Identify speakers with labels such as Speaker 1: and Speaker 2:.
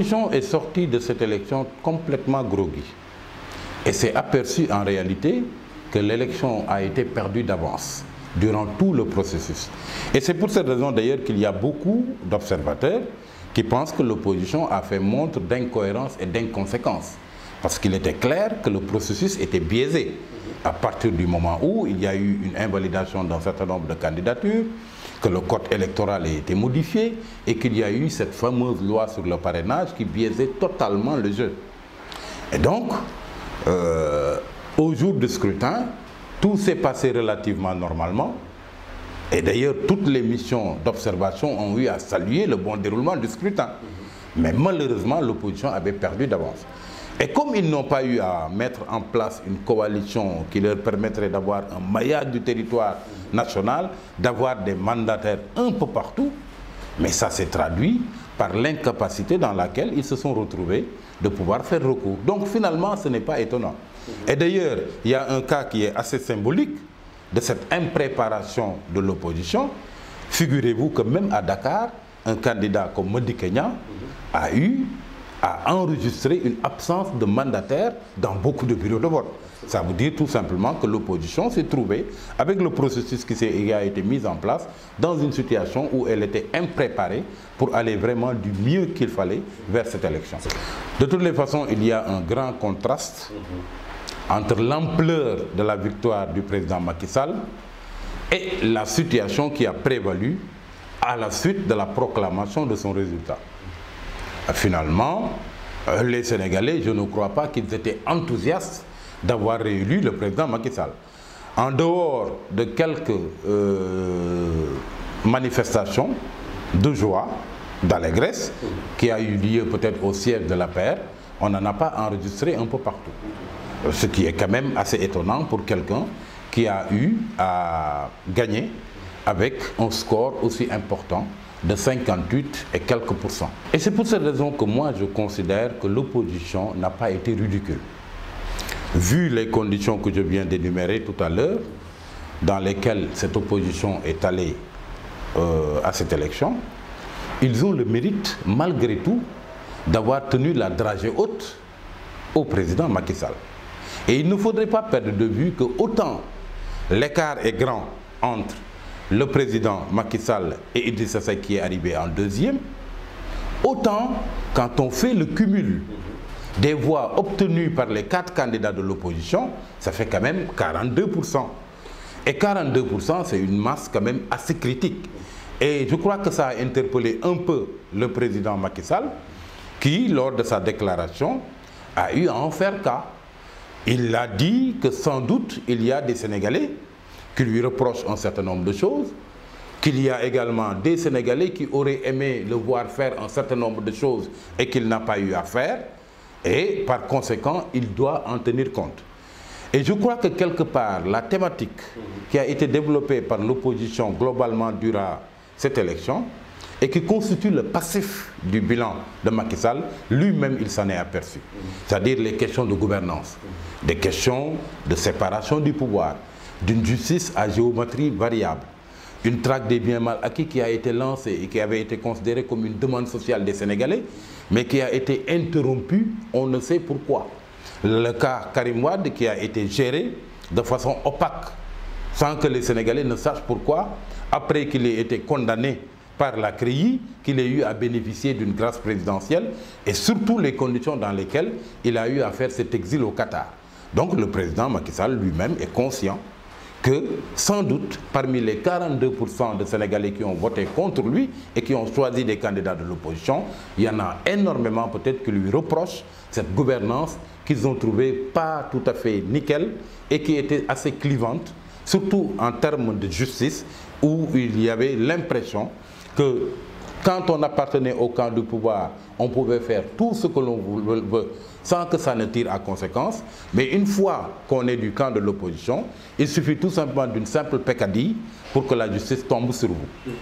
Speaker 1: L'opposition est sortie de cette élection complètement groggy et s'est aperçue en réalité que l'élection a été perdue d'avance durant tout le processus. Et c'est pour cette raison d'ailleurs qu'il y a beaucoup d'observateurs qui pensent que l'opposition a fait montre d'incohérence et d'inconséquence. Parce qu'il était clair que le processus était biaisé à partir du moment où il y a eu une invalidation d'un certain nombre de candidatures, que le code électoral a été modifié et qu'il y a eu cette fameuse loi sur le parrainage qui biaisait totalement le jeu. Et donc, au jour du scrutin, tout s'est passé relativement normalement. Et d'ailleurs, toutes les missions d'observation ont eu à saluer le bon déroulement du scrutin. Mais malheureusement, l'opposition avait perdu d'avance. Et comme ils n'ont pas eu à mettre en place une coalition qui leur permettrait d'avoir un maillage du territoire national, d'avoir des mandataires un peu partout, mais ça s'est traduit par l'incapacité dans laquelle ils se sont retrouvés de pouvoir faire recours. Donc finalement, ce n'est pas étonnant. Et d'ailleurs, il y a un cas qui est assez symbolique de cette impréparation de l'opposition. Figurez-vous que même à Dakar, un candidat comme Madické Niang a enregistré une absence de mandataire dans beaucoup de bureaux de vote. Ça veut dire tout simplement que l'opposition s'est trouvée avec le processus qui a été mis en place dans une situation où elle était impréparée pour aller vraiment du mieux qu'il fallait vers cette élection. De toutes les façons, il y a un grand contraste entre l'ampleur de la victoire du président Macky Sall et la situation qui a prévalu à la suite de la proclamation de son résultat. Finalement, les Sénégalais, je ne crois pas qu'ils étaient enthousiastes d'avoir réélu le président Macky Sall. En dehors de quelques manifestations de joie, d'allégresse, qui a eu lieu peut-être au siège de l'APR, on n'en a pas enregistré un peu partout. Ce qui est quand même assez étonnant pour quelqu'un qui a eu à gagner avec un score aussi important de 58 et quelques %. Et c'est pour cette raison que moi je considère que l'opposition n'a pas été ridicule. Vu les conditions que je viens d'énumérer tout à l'heure, dans lesquelles cette opposition est allée à cette élection, ils ont le mérite, malgré tout, d'avoir tenu la dragée haute au président Macky Sall. Et il ne faudrait pas perdre de vue que autant l'écart est grand entre le président Macky Sall et Idrissa Seck qui est arrivé en deuxième, autant quand on fait le cumul des voix obtenues par les 4 candidats de l'opposition, ça fait quand même 42 %. Et 42 %, c'est une masse quand même assez critique. Et je crois que ça a interpellé un peu le président Macky Sall, qui, lors de sa déclaration, a eu à en faire cas. Il a dit que sans doute, il y a des Sénégalais qui lui reprochent un certain nombre de choses, qu'il y a également des Sénégalais qui auraient aimé le voir faire un certain nombre de choses et qu'il n'a pas eu à faire, et par conséquent, il doit en tenir compte. Et je crois que quelque part, la thématique qui a été développée par l'opposition globalement durant cette élection, et qui constitue le passif du bilan de Macky Sall, lui-même il s'en est aperçu. C'est-à-dire les questions de gouvernance, des questions de séparation du pouvoir, d'une justice à géométrie variable, une traque des biens mal acquis qui a été lancée et qui avait été considérée comme une demande sociale des Sénégalais, mais qui a été interrompue, on ne sait pourquoi. Le cas Karim Wade qui a été géré de façon opaque, sans que les Sénégalais ne sachent pourquoi, après qu'il ait été condamné par la CREI, qu'il ait eu à bénéficier d'une grâce présidentielle et surtout les conditions dans lesquelles il a eu à faire cet exil au Qatar. Donc le président Macky Sall lui-même est conscient que sans doute parmi les 42 % de Sénégalais qui ont voté contre lui et qui ont choisi des candidats de l'opposition, il y en a énormément peut-être qui lui reprochent cette gouvernance qu'ils ont trouvée pas tout à fait nickel et qui était assez clivante, surtout en termes de justice, où il y avait l'impression que quand on appartenait au camp du pouvoir, on pouvait faire tout ce que l'on veut sans que ça ne tire à conséquence. Mais une fois qu'on est du camp de l'opposition, il suffit tout simplement d'une simple peccadille pour que la justice tombe sur vous.